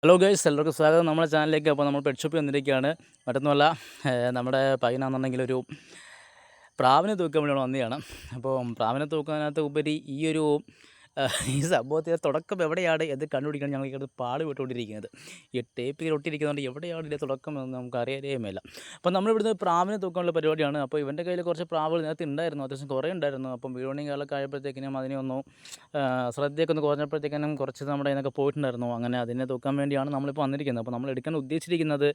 Hello guys, എല്ലാവർക്കും സ്വാഗതം നമ്മുടെ ചാനലിലേക്ക്. അപ്പോൾ നമ്മൾ പെറ്റ് ഷോപ്പിൽ വന്നിരിക്കുകയാണ്. മറ്റൊന്നുമല്ല, നമ്മുടെ പയ്യനാണെന്നുണ്ടെങ്കിൽ ഒരു പ്രാവിനെ തൂക്കാൻ വേണ്ടി വന്നതാണ്. അപ്പോൾ പ്രാവിനെ തൂക്കാനകത്ത് ഉപരി ഈ സംഭവത്തിൻ്റെ തുടക്കം എവിടെയാണ് എന്ന് കണ്ടുപിടിക്കാൻ ഞങ്ങൾക്ക് പാട് വിട്ടുകൊണ്ടിരിക്കുന്നത്. ഈ ടേപ്പിൽ ഒട്ടിയിരിക്കുന്നതുകൊണ്ട് എവിടെയാണ് ഇതിൻ്റെ തുടക്കം എന്ന് നമുക്ക് അറിയാനേ മേല. അപ്പോൾ നമ്മളിവിടുന്ന് പ്രാവിനെ തൂക്കാനുള്ള പരിപാടിയാണ്. അപ്പോൾ ഇവൻ്റെ കയ്യിൽ കുറച്ച് പ്രാവുകൾ നേരത്തെ ഉണ്ടായിരുന്നു, അത്യാവശ്യം കുറേ ഉണ്ടായിരുന്നു. അപ്പം വീടിനും കാലൊക്കെ ആയപ്പോഴത്തേക്കിനും അതിനെ ഒന്ന് ശ്രദ്ധയൊക്കെ ഒന്ന് കുറഞ്ഞപ്പോഴത്തേക്കിനും കുറച്ച് നമ്മുടെ ഇതിനൊക്കെ പോയിട്ടുണ്ടായിരുന്നു. അങ്ങനെ അതിനെ തൂക്കാൻ വേണ്ടിയാണ് നമ്മളിപ്പോൾ വന്നിരിക്കുന്നത്. അപ്പോൾ നമ്മൾ എടുക്കാൻ ഉദ്ദേശിച്ചിരിക്കുന്നത്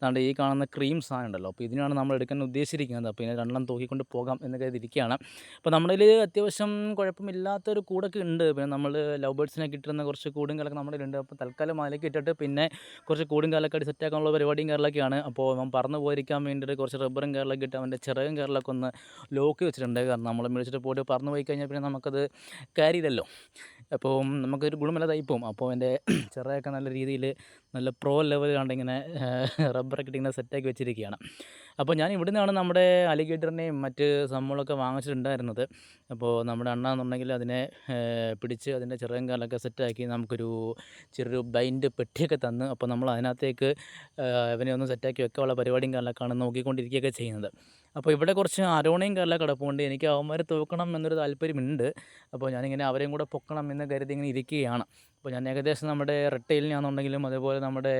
ദാണ്ട് ഈ കാണുന്ന ക്രീം സാധനം ഉണ്ടല്ലോ, അപ്പോൾ ഇതിനാണ് നമ്മൾ എടുക്കാൻ ഉദ്ദേശിച്ചിരിക്കുന്നത്. അപ്പോൾ ഇതിനെ രണ്ടെണ്ണം തൂക്കിക്കൊണ്ട് പോകാം എന്ന് കരുതിയിരിക്കുകയാണ്. അപ്പോൾ നമ്മുടെ കയ്യിൽ അത്യാവശ്യം കുഴപ്പമില്ലാത്തൊരു കൂടൊക്കെ ഉണ്ട്. പിന്നെ നമ്മൾ ലവ് ബേർഡ്സിനൊക്കെ ഇട്ടിരുന്ന കുറച്ച് കൂടും കാലൊക്കെ നമ്മുടെ കയ്യിലുണ്ട്. അപ്പോൾ തൽക്കാലം അതിലേക്ക് ഇട്ടിട്ട് പിന്നെ കുറച്ച് കൂടും കാലൊക്കെ അടി സെറ്റാക്കാനുള്ള പരിപാടിയും കാര്യങ്ങളൊക്കെയാണ്. അപ്പോൾ അവൻ പറന്ന് പോയിരിക്കാൻ വേണ്ടിയിട്ട് കുറച്ച് റബ്ബറും കാര്യങ്ങളൊക്കെ ഇട്ട് അവൻ്റെ ചിറകും കാര്യങ്ങളൊക്കെ ഒന്ന് ലോക്ക് വെച്ചിട്ടുണ്ട്. കാരണം നമ്മൾ മേടിച്ചിട്ട് പോയിട്ട് പറന്ന് പോയി കഴിഞ്ഞാൽ പിന്നെ നമുക്കത് കാര്യമില്ലല്ലോ. അപ്പോൾ നമുക്കൊരു ഗുണമില്ലാതായി പോകും. അപ്പോൾ എൻ്റെ ചിറകൊക്കെ നല്ല രീതിയിൽ നല്ല പ്രോ ലെവൽ കണ്ടിങ്ങനെ റബ്ബറൊക്കെ ഇട്ടിങ്ങനെ സെറ്റാക്കി വെച്ചിരിക്കുകയാണ്. അപ്പോൾ ഞാൻ ഇവിടെ നിന്നാണ് നമ്മുടെ അലിഗേറ്ററിനെയും മറ്റ് സംഭവങ്ങളൊക്കെ വാങ്ങിച്ചിട്ടുണ്ടായിരുന്നത്. അപ്പോൾ നമ്മുടെ അണ്ണ എന്നുണ്ടെങ്കിൽ അതിനെ പിടിച്ച് അതിൻ്റെ ചിറകും കാലൊക്കെ സെറ്റാക്കി നമുക്കൊരു ചെറിയൊരു ബൈൻഡ് പെട്ടിയൊക്കെ തന്ന്, അപ്പോൾ നമ്മൾ അതിനകത്തേക്ക് ഇവനെ ഒന്ന് സെറ്റാക്കി വെക്കാനുള്ള പരിപാടിയും കാലൊക്കെയാണ് നോക്കിക്കൊണ്ടിരിക്കുകയൊക്കെ ചെയ്യുന്നത്. അപ്പോൾ ഇവിടെ കുറച്ച് അരോണയും കാലൊക്കെ കിടപ്പുണ്ട്. എനിക്ക് അവന്മാരെ തൂക്കണം എന്നൊരു താല്പര്യമുണ്ട്. അപ്പോൾ ഞാനിങ്ങനെ അവരെയും കൂടെ പൊക്കണം എന്ന് കരുതി ഇങ്ങനെ ഇരിക്കുകയാണ്. അപ്പോൾ ഞാൻ ഏകദേശം നമ്മുടെ റെട്ടൈലിനാണെന്നുണ്ടെങ്കിലും അതുപോലെ നമ്മുടെ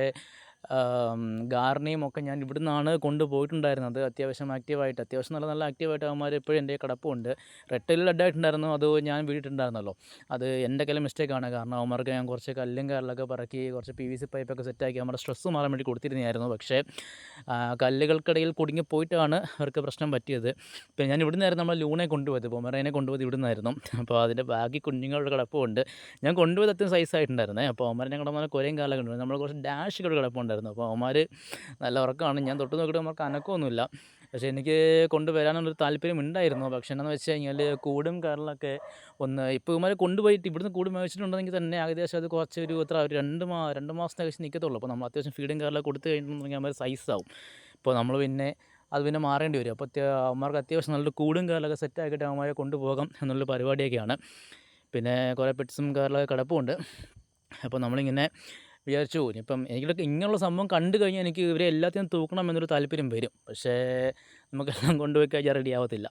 ഗാർണിയും ഒക്കെ ഞാൻ ഇവിടുന്നാണ് കൊണ്ടുപോയിട്ടുണ്ടായിരുന്നത്. അത്യാവശ്യം ആക്റ്റീവായിട്ട്, അത്യാവശ്യം നല്ല നല്ല ആക്റ്റീവായിട്ട് അവന്മാർ ഇപ്പോഴും എൻ്റെ കിടപ്പുണ്ട്. റെട്ടൈലിൽ ഡെഡായിട്ടുണ്ടായിരുന്നു, അത് ഞാൻ വീണിട്ടുണ്ടായിരുന്നല്ലോ. അത് എൻ്റെ കയ്യിലെ മിസ്റ്റേക്കാണ്. കാരണം അവന്മാർക്ക് ഞാൻ കുറച്ച് കല്ലും കാറിലൊക്കെ പറക്കി കുറച്ച് PVC പൈപ്പൊക്കെ സെറ്റാക്കി നമ്മുടെ സ്ട്രെസ്സ് മാറാൻ വേണ്ടി കൊടുത്തിരുന്നതായിരുന്നു. പക്ഷേ കല്ലുകൾക്കിടയിൽ കുടുങ്ങി പോയിട്ടാണ് അവർക്ക് പ്രശ്നം പറ്റിയത്. പിന്നെ ഞാൻ ഇവിടുന്നായിരുന്നു നമ്മൾ ലൂണെ കൊണ്ടുപോയത്, പൊമറേനെ കൊണ്ടുപോയത് ഇവിടുന്നായിരുന്നു. അപ്പോൾ അതിൻ്റെ ബാക്കി കുഞ്ഞുങ്ങളുടെ കിടപ്പുണ്ട്. ഞാൻ കൊണ്ടുപോയത് അത്യാവശ്യം സൈസായിട്ടുണ്ടായിരുന്നേ. അപ്പോൾ അവന്മാരെ കിടന്നാൽ കുറേയും കാലമൊക്കെ ഉണ്ട്. നമ്മൾ കുറച്ച് ഡാഷുകൾ കിടപ്പുണ്ടായിരുന്നു. അപ്പോൾ അവന്മാർ നല്ല ഉറക്കമാണ്. ഞാൻ തൊട്ട് നോക്കിയിട്ട് അവർക്ക് അനക്കമൊന്നുമില്ല. പക്ഷേ എനിക്ക് കൊണ്ടുവരാനുള്ളൊരു താല്പര്യം ഉണ്ടായിരുന്നു. പക്ഷേ എന്താണെന്ന് വെച്ച് കഴിഞ്ഞാൽ കൂടും കാറിലൊക്കെ ഒന്ന് ഇപ്പോൾ ഇവന്മാരെ കൊണ്ടുപോയിട്ട് ഇവിടുന്ന് കൂട് മേടിച്ചിട്ടുണ്ടെങ്കിൽ തന്നെ ഏകദേശം അത് കുറച്ച് ഒരു ഒരു 2 മാസത്തിനകത്ത് നിൽക്കത്തുള്ളൂ. അപ്പോൾ നമ്മൾ അത്യാവശ്യം ഫീഡും കാറിലൊക്കെ കൊടുത്ത് കഴിഞ്ഞിട്ടുണ്ടെങ്കിൽ അവന്മാർ സൈസാവും. അപ്പോൾ നമ്മൾ പിന്നെ മാറേണ്ടി വരും. അപ്പോൾ അവന്മാർക്ക് അത്യാവശ്യം നല്ലൊരു കൂടും കാറിലൊക്കെ സെറ്റാക്കിയിട്ട് അവന്മാരെ കൊണ്ടുപോകാം എന്നുള്ള പരിപാടിയൊക്കെയാണ്. പിന്നെ കുറേ പെറ്റ്സും കാറിലൊക്കെ കിടപ്പുണ്ട്. അപ്പോൾ നമ്മളിങ്ങനെ വിചാരിച്ചു ഇനിയിപ്പം എനിക്കിതൊക്കെ ഇങ്ങനെയുള്ള സംഭവം കണ്ടു കഴിഞ്ഞാൽ എനിക്ക് ഇവരെ എല്ലാത്തിനും തൂക്കണം എന്നൊരു താല്പര്യം വരും. പക്ഷേ നമുക്കെല്ലാം കൊണ്ടുപോയി കഴിഞ്ഞാൽ റെഡി ആവത്തില്ല.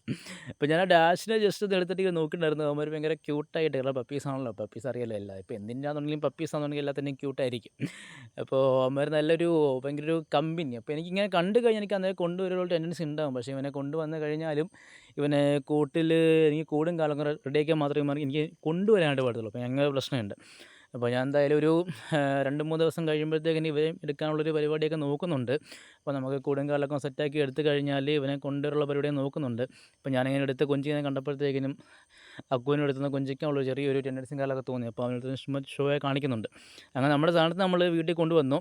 അപ്പോൾ ഞാൻ ആ ഡാഷിനെ ജസ്റ്റ് ഒന്ന് എടുത്തിട്ട് നോക്കിയിട്ടുണ്ടായിരുന്നു. അവന്മാർ ഭയങ്കര ക്യൂട്ടായിട്ട്, കാരണം പപ്പീസാണല്ലോ, പപ്പീസ് അറിയാലോ എല്ലാം. ഇപ്പോൾ എന്തിനാണെന്നുണ്ടെങ്കിലും പപ്പീസാണെന്നുണ്ടെങ്കിൽ എല്ലാത്തിനും ക്യൂട്ടായിരിക്കും. അപ്പോൾ അവന്മാർ ഭയങ്കര ഒരു കമ്പനി. അപ്പോൾ എനിക്കിങ്ങനെ കണ്ടു കഴിഞ്ഞാൽ എനിക്ക് അന്നേരം കൊണ്ടുവരാനുള്ള ടെൻഡൻസി ഉണ്ടാകും. പക്ഷേ ഇവനെ കൊണ്ടുവന്ന് കഴിഞ്ഞാലും ഇവനെ എനിക്ക് കൂടും കാലം റെഡിയാക്കിയാൽ മാത്രമേ എനിക്ക് കൊണ്ടുവരാനായിട്ട് പാടത്തുള്ളൂ. അപ്പോൾ അങ്ങനെ പ്രശ്നമുണ്ട്. അപ്പോൾ ഞാൻ എന്തായാലും ഒരു 2-3 ദിവസം കഴിയുമ്പോഴത്തേക്കിന് ഇവരെ എടുക്കാനുള്ളൊരു പരിപാടിയൊക്കെ നോക്കുന്നുണ്ട്. അപ്പോൾ നമുക്ക് കൂടും കാലൊക്കെ സെറ്റാക്കി എടുത്തു കഴിഞ്ഞാൽ ഇവനെ കൊണ്ടുവരാനുള്ള പരിപാടിയൊക്കെ നോക്കുന്നുണ്ട്. അപ്പോൾ ഞാനിങ്ങനെ എടുത്ത് കൊഞ്ചിനെ കണ്ടപ്പോഴത്തേക്കിനും അക്കുവിനും എടുത്തുനിന്ന് കൊഞ്ചിക്കാനുള്ള ചെറിയൊരു ടെൻഡൻസിയും കാലമൊക്കെ തോന്നി. അപ്പോൾ അവനടുത്ത് ഷോയെ കാണിക്കുന്നുണ്ട്. അങ്ങനെ നമ്മുടെ സാധനത്ത് നമ്മൾ വീട്ടിൽ കൊണ്ടുവന്നു.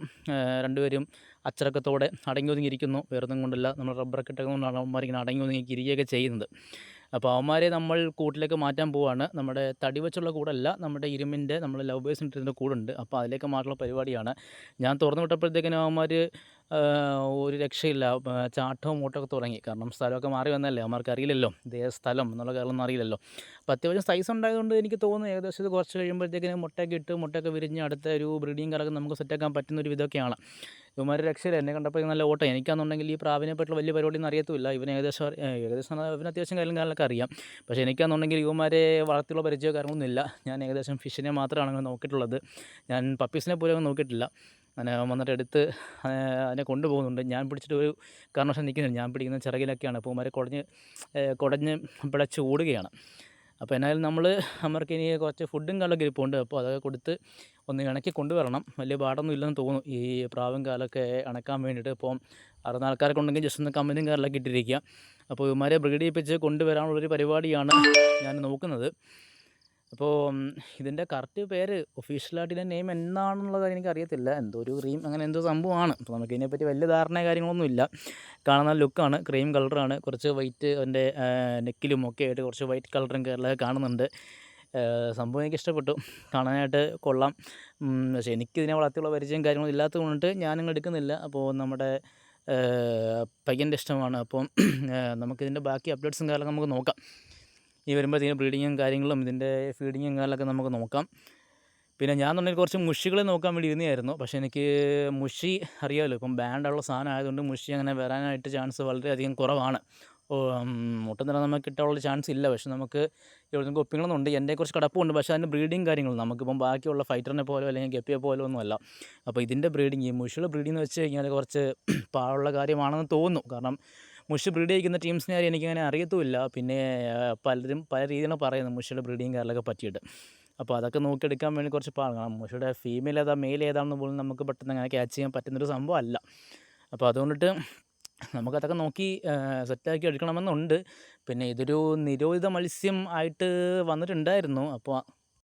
രണ്ടുപേരും അച്ചടക്കത്തോടെ അടങ്ങി ഒതുങ്ങിയിരിക്കുന്നു. വേറൊന്നും കൊണ്ടല്ല, നമ്മൾ റബ്ബറൊക്കെ ഇട്ടുകൊണ്ടാണ് അവന്മാരിങ്ങനെ അടങ്ങി ഒതുങ്ങി ഇരിക്കുകയൊക്കെ ചെയ്യുന്നത്. അപ്പോൾ അവന്മാരെ നമ്മൾ കൂട്ടിലേക്ക് മാറ്റാൻ പോവുകയാണ്. നമ്മുടെ തടി വെച്ചുള്ള കൂടല്ല, നമ്മുടെ ഇരുമ്പിൻ്റെ നമ്മൾ ലവ് ബേഴ്സിന് ഇട്ടിരുന്ന കൂടുണ്ട്. അപ്പോൾ അതിലേക്ക് മാറ്റുള്ള പരിപാടിയാണ്. ഞാൻ തുറന്നു വിട്ടപ്പോഴത്തേക്കിനും അവന്മാർ ഒരു രക്ഷയില്ല, ചാട്ടവും ഓട്ടമൊക്കെ തുടങ്ങി. കാരണം സ്ഥലമൊക്കെ മാറി വന്നല്ലേ, അവന്മാർക്ക് അറിയില്ലല്ലോ ഇതേ സ്ഥലം എന്നുള്ള കാര്യമൊന്നും അറിയില്ലല്ലോ. അപ്പോൾ അത്യാവശ്യം സൈസ് ഉണ്ടായതുകൊണ്ട് എനിക്ക് തോന്നുന്നു ഏകദേശം ഇത് കുറച്ച് കഴിയുമ്പോഴത്തേക്കിനും മുട്ടയൊക്കെ വിരിഞ്ഞ് അടുത്ത ഒരു ബ്രീഡിങ് കാലൊക്കെ നമുക്ക് സെറ്റാക്കാൻ പറ്റുന്ന ഒരു വിധമൊക്കെയാണ്. ഇവന്മാർ രക്ഷയില്ല, എന്നെ കണ്ടപ്പോൾ നല്ല ഓട്ടം. എനിക്കാണെന്നുണ്ടെങ്കിൽ ഈ പ്രാവിനെ പറ്റിയുള്ള വലിയ പരിപാടിയൊന്നും അറിയത്തുമില്ല. ഏകദേശം ഇവന് അത്യാവശ്യം കാര്യങ്ങളൊക്കെ അറിയാം. പക്ഷേ എനിക്കാണെന്നുണ്ടെങ്കിൽ ഇവന്മാരെ വളർത്തിയുള്ള പരിചയമോ കാര്യങ്ങളൊന്നും ഇല്ല. ഞാൻ ഏകദേശം ഫിഷിനെ മാത്രമാണ് അങ്ങനെ നോക്കിയിട്ടുള്ളത്. ഞാൻ പപ്പീസിനെ പോലും അങ്ങനെ നോക്കിയിട്ടില്ല. അങ്ങനെ വന്നിട്ട് എടുത്ത് അതിനെ കൊണ്ടുപോകുന്നുണ്ട്. ഞാൻ പിടിച്ചിട്ട് ഒരു കാരണവശാലും നിൽക്കുന്നില്ല. ഞാൻ പിടിക്കുന്ന ചിറകിലൊക്കെയാണ്. അപ്പോൾ ഇവന്മാരെ കുടഞ്ഞ് പിടച്ച് ഓടുകയാണ്. അപ്പോൾ എന്നാലും അവർക്ക് ഇനി കുറച്ച് ഫുഡും കാലൊക്കെ ഇരിപ്പുണ്ട്. അപ്പോൾ അതൊക്കെ കൊടുത്ത് ഒന്ന് ഇണക്കി കൊണ്ടുവരണം. വലിയ പാടൊന്നും ഇല്ലെന്ന് തോന്നുന്നു ഈ പ്രാവും കാലൊക്കെ ഇണക്കാൻ വേണ്ടിയിട്ട്. ഇപ്പം 6 ആൾക്കാരൊക്കെ ഉണ്ടെങ്കിൽ ജസ്റ്റ് ഒന്ന് കമ്പനിയും കാറിലൊക്കെ ഇട്ടിരിക്കുക. അപ്പോൾ ഇവന്മാരെ ബ്രീഡ് ചെയ്യിപ്പിച്ച് കൊണ്ടുവരാനുള്ളൊരു പരിപാടിയാണ് ഞാൻ നോക്കുന്നത്. അപ്പോൾ ഇതിൻ്റെ കറക്റ്റ് പേര്, ഒഫീഷ്യലായിട്ട് ഇതിൻ്റെ നെയിം എന്താണെന്നുള്ളത് എനിക്കറിയത്തില്ല. എന്തോ ഒരു ക്രീം അങ്ങനെ എന്തോ സംഭവമാണ്. അപ്പോൾ നമുക്കിതിനെപ്പറ്റി വലിയ ധാരണ കാര്യങ്ങളൊന്നും ഇല്ല. കാണുന്ന ലുക്കാണ്, ക്രീം കളറാണ്, കുറച്ച് വൈറ്റ് അതിൻ്റെ നെക്കിലും ഒക്കെ ആയിട്ട് കുറച്ച് വൈറ്റ് കളറും കേരളമൊക്കെ കാണുന്നുണ്ട്. സംഭവം എനിക്കിഷ്ടപ്പെട്ടു, കാണാനായിട്ട് കൊള്ളാം. പക്ഷേ എനിക്കിതിനെ വളർത്തിയുള്ള പരിചയം കാര്യങ്ങളും ഇല്ലാത്തത് കൊണ്ട് ഞാനങ്ങ് എടുക്കുന്നില്ല. അപ്പോൾ നമ്മുടെ പയ്യൻ്റെ ഇഷ്ടമാണ്. അപ്പം നമുക്കിതിൻ്റെ ബാക്കി അപ്ഡേറ്റ്സും കാര്യങ്ങളൊക്കെ നമുക്ക് നോക്കാം. ഈ വരുമ്പോഴത്തേക്കും ബ്രീഡിങ്ങും കാര്യങ്ങളും ഇതിൻ്റെ ഫീഡിങ്ങും കാര്യങ്ങളൊക്കെ നമുക്ക് നോക്കാം. പിന്നെ ഞാൻ എന്നുണ്ടെങ്കിൽ കുറച്ച് മുഷികളെ നോക്കാൻ വേണ്ടി ഇരുന്നതായിരുന്നു. പക്ഷേ എനിക്ക് മുഷി അറിയാമല്ലോ, ഇപ്പം ബാൻഡുള്ള സാധനം ആയതുകൊണ്ട് മുഷി അങ്ങനെ വരാനായിട്ട് ചാൻസ് വളരെയധികം കുറവാണ്. ഒട്ടും തന്നെ നമുക്ക് കിട്ടാനുള്ള ചാൻസ് ഇല്ല. പക്ഷെ നമുക്ക് എവിടെയെങ്കിലും ഒപ്പിക്കണമെന്നുണ്ട്. എൻ്റെ കുറച്ച് കിടപ്പുണ്ട്. പക്ഷേ അതിൻ്റെ ബ്രീഡിങ് കാര്യങ്ങൾ നമുക്കിപ്പം ബാക്കിയുള്ള ഫൈറ്ററിനെ പോലെയോ അല്ലെങ്കിൽ ഗപ്പിയെ പോലെയോ ഒന്നുമല്ല. അപ്പോൾ ഇതിൻ്റെ ബ്രീഡിങ്, ഈ മുഷിയുടെ ബ്രീഡിംഗ് എന്ന് വെച്ച് കഴിഞ്ഞാൽ കുറച്ച് പാടുള്ള കാര്യമാണെന്ന് തോന്നുന്നു. കാരണം മുഷി ബ്രീഡ് ചെയ്യിക്കുന്ന ടീംസിനെ ആരും എനിക്കങ്ങനെ അറിയത്തുമില്ല. പിന്നെ പലരും പല രീതിയിലാണ് പറയുന്നത് മുഷിയുടെ ബ്രീഡിങ് കാര്യങ്ങളൊക്കെ പറ്റിയിട്ട്. അപ്പോൾ അതൊക്കെ നോക്കിയെടുക്കാൻ വേണ്ടി കുറച്ച് പാടാണ്. കാരണം മുഷിയുടെ ഫീമെയിൽ ഏതാ മെയിൽ ഏതാണെന്ന് പോലും നമുക്ക് പെട്ടെന്ന് അങ്ങനെ ക്യാച്ച് ചെയ്യാൻ പറ്റുന്നൊരു സംഭവം അല്ല. അപ്പോൾ അതുകൊണ്ടിട്ട് നമുക്കതൊക്കെ നോക്കി സെറ്റാക്കി എടുക്കണമെന്നുണ്ട്. പിന്നെ ഇതൊരു നിരോധിത മത്സ്യം ആയിട്ട് വന്നിട്ടുണ്ടായിരുന്നു. അപ്പോൾ